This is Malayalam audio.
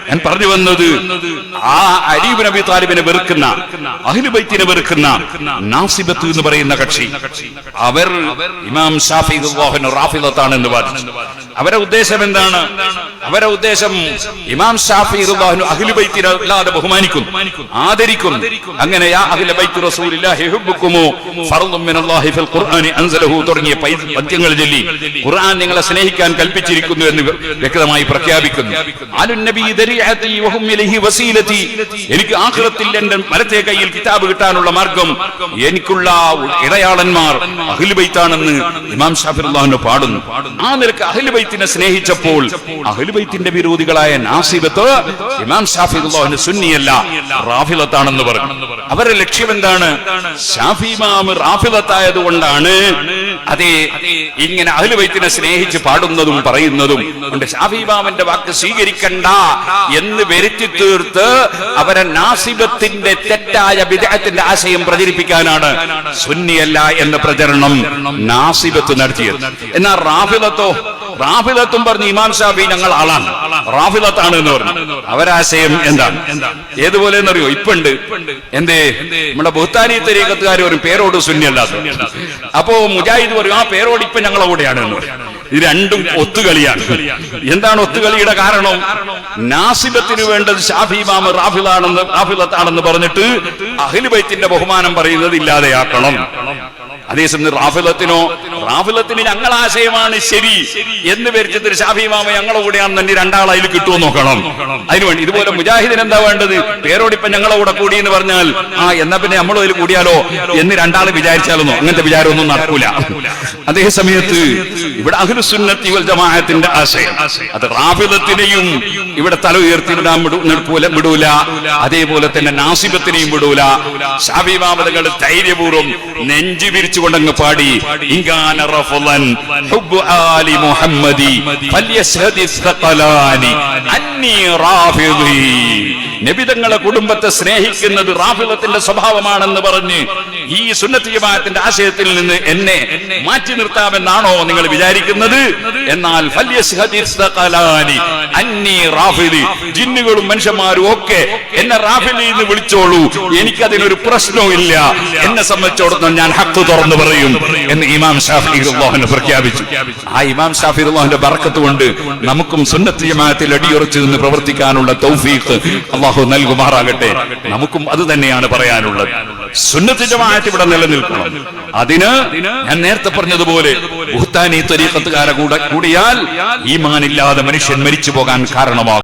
ഞാൻ പറഞ്ഞു വന്നത് ആ അലി ഇബ്നു അബീ താലിബിനെ വെറുക്കുന്ന, അഹ്ലു ബൈത്തിനെ വെറുക്കുന്ന നാസിബത്ത് എന്ന് പറയുന്ന കക്ഷി, അവർ ഇമാം ശാഫിഈ റളിയല്ലാഹു അൻഹു റാഫിളത്താണ് എന്ന് വാദിച്ചു. അവരുടെ ഉദ്ദേശം എന്താണ്? അവരുടെ ഉദ്ദേശം ഇമാം ശാഫിഈ റളിയല്ലാഹു അൻഹു അഹ്ലു ബൈത്തിനെ അല്ലാതെ ബഹുമാനിക്കുന്നു, ആദരിക്കുന്നു. അങ്ങനെ യാ അഹ്ല ബൈത്തി റസൂലില്ലാഹി ഹുബ്ബുകുമു ഫർളും മിനല്ലാഹി ഫിൽ ഖുർആനി അൻസലഹു തുടങ്ങിയ പദ്യങ്ങൾ ചൊല്ലി ഖുർആൻ നിങ്ങളെ സ്നേഹിക്കാൻ കൽപ്പിച്ചിരിക്കുന്നു എന്ന് വ്യക്തമായി പ്രഖ്യാപിക്കുന്നു. അലുൻ നബി ദരിഅതി വഹും ഇലൈഹി വസീലതി, എനിക്ക് ആഖിറത്തിൽ എന്റെ വലത്തെ കയ്യിൽ കിതാബ് കിട്ടാനുള്ള മാർഗം, എനിക്കുള്ള ഇടയാളന്മാർ അഹ്ലു ബൈത്താണെന്ന് ഇമാം ശാഫിഈ റളിയല്ലാഹു അൻഹു പാടുന്നു. ആ നിലക്ക് അഹ്ലു ബൈത്തിനെ സ്നേഹിച്ചപ്പോൾ അഹ്ലു ബൈത്തിന്റെ വിരോധികളായ നാസിബത്ത് ഇമാം ശാഫിഈ റളിയല്ലാഹു അൻഹു സുന്നിയല്ല, റാഫിളത്താണെന്ന് പറഞ്ഞു. അവരുടെ ലക്ഷ്യം എന്താണ്? ശാഫിഈ ഇമാം റാഫിളത്തായത് കൊണ്ടാണ് അതെ ഇങ്ങനെ അഹ്ലു ബൈത്തിനെ സ്നേഹിച്ച് പാടുന്നതും പറയുന്നതും കൊണ്ട് ശാഫിഈ ഇമാമിന്റെ വാക്ക് സ്വീകരിക്കണ്ട എന്ന് വരുത്തി തീർത്ത് അവരെ നാസിബത്തിന്റെ തെറ്റായ ബിദ്അത്തിന്റെ ആശയം പ്രചരിപ്പിക്കാനാണ് സുന്നിയല്ല എന്ന പ്രചരണം നാസിബത്ത് നടത്തിയത്. എന്നാൽ റാഫിളത്തും പറഞ്ഞു ഇമാം ശാഫിഈ ഞങ്ങൾ ആളാണ്, റാഫിളത്താണ് എന്ന് പറഞ്ഞു. അവരാശയം എന്താണ്? ഏതുപോലെ എന്നറിയോ? ഇപ്പുണ്ട് എന്തേ നമ്മുടെ ബുഹ്താനി തരീഖത്തുകാർ ഒരു പേരോട് സുന്നിയല്ലാത്ത, അപ്പോ മുജാഹിദ് പറയും ആ പേരോട് ഇപ്പൊ ഞങ്ങളെ കൂടെയാണ് എന്ന് പറയും. ഇത് രണ്ടും ഒത്തുകളിയാണ്. എന്താണ് ഒത്തുകളിയുടെ കാരണം? നാസിബത്തിന് വേണ്ടത് ശാഫിഈ ഇമാം റാഫിളത്താണെന്ന് പറഞ്ഞിട്ട് അഹ്ലു ബൈത്തിന്റെ ബഹുമാനം പറയുന്നത് ഇല്ലാതെയാക്കണം. അതേസമയം റാഫിളത്തിന് ഞങ്ങളാശയമാണ് ശരി എന്ന് വരിച്ചിട്ട് ശാഫിഈ ഇമാം ഞങ്ങളെ കൂടെയാണെന്ന് തന്നെ രണ്ടാൾ അതിൽ കിട്ടുമോ നോക്കണം. അതിനുവേണ്ടി ഇതുപോലെ മുജാഹിദിന് എന്താ വേണ്ടത്? പേരോടിപ്പം ഞങ്ങളെ കൂടെ കൂടി എന്ന് പറഞ്ഞാൽ എന്നാ പിന്നെ നമ്മളും അതിൽ കൂടിയാലോ എന്ന് രണ്ടാൾ വിചാരിച്ചാലൊന്നോ അങ്ങനത്തെ വിചാരമൊന്നും നടക്കൂല. അതേ സമയത്ത് ഇവിടെ അഹ്ലു സുന്നത്തി വൽ ജമാഅത്തിന്റെ ആശയം അത് റാഫിളത്തിനെയും ഇവിടെ തല ഉയർത്തിയിടാൻ വിടൂല, അതേപോലെ തന്നെ നാസിബത്തിനെയും വിടൂല. ശാഫിഈ ഇമാം തങ്ങൾ ധൈര്യപൂർവ്വം നെഞ്ചു വിരിച്ചുകൊണ്ടങ്ങ് പാടി ഇൻകാന റഫളൻ ഹുബ്ബു ആലി മുഹമ്മദി ഫല്യശ്ഹദി സഖലാനി അന്നി റാഫിളി. നബി തങ്ങളെ കുടുംബത്തെ സ്നേഹിക്കുന്നത് റാഫിളത്തിന്റെ സ്വഭാവമാണെന്ന് പറഞ്ഞ് ഈ സുന്നത്ത് ജമാഅത്തിന്റെ ആശയത്തിൽ നിന്ന് എന്നെ മാറ്റി നിർത്താമെന്നാണോ നിങ്ങൾ വിചാരിക്കുന്നത്? എന്നാൽ ഫല്യശ്ഹദി സഖലാനി അന്നി റാഫിളി, ജിന്നുകളും മനുഷ്യന്മാരും ഒക്കെ എന്നെ റാഫിളി എന്ന് വിളിച്ചോളൂ, എനിക്കതിനൊരു പ്രശ്നവും ഇല്ല, എന്നെ സംബന്ധിച്ചിടത്തോളം ഞാൻ ഹഖ് തുറന്നു പറയും എന്ന് ഇമാം ശാഫിഈ റളിയല്ലാഹു അൻഹു പ്രഖ്യാപിച്ചു. ആ ഇമാം ശാഫിഈ റളിയല്ലാഹു അൻഹുവിന്റെ ബർക്കത്ത് കൊണ്ട് നമുക്കും സുന്നത്ത് ജമാഅത്തിൽ അടിയുറച്ചു നിന്ന് പ്രവർത്തിക്കാനുള്ള തൗഫീഖ് അല്ലാഹു നൽകുമാറാകട്ടെ. നമുക്കും അത് തന്നെയാണ് പറയാനുള്ളത്. സുന്നത്ത് ജമാഅത്ത് ഇവിടെ നിലനിൽക്കണം. അതിന് ഞാൻ നേരത്തെ പറഞ്ഞതുപോലെ ബുഹ്താനി ത്വരീഖത്തുകാരെ കൂടിയാൽ ഈമാനില്ലാതെ മനുഷ്യൻ മരിച്ചു പോകാൻ കാരണമാകും.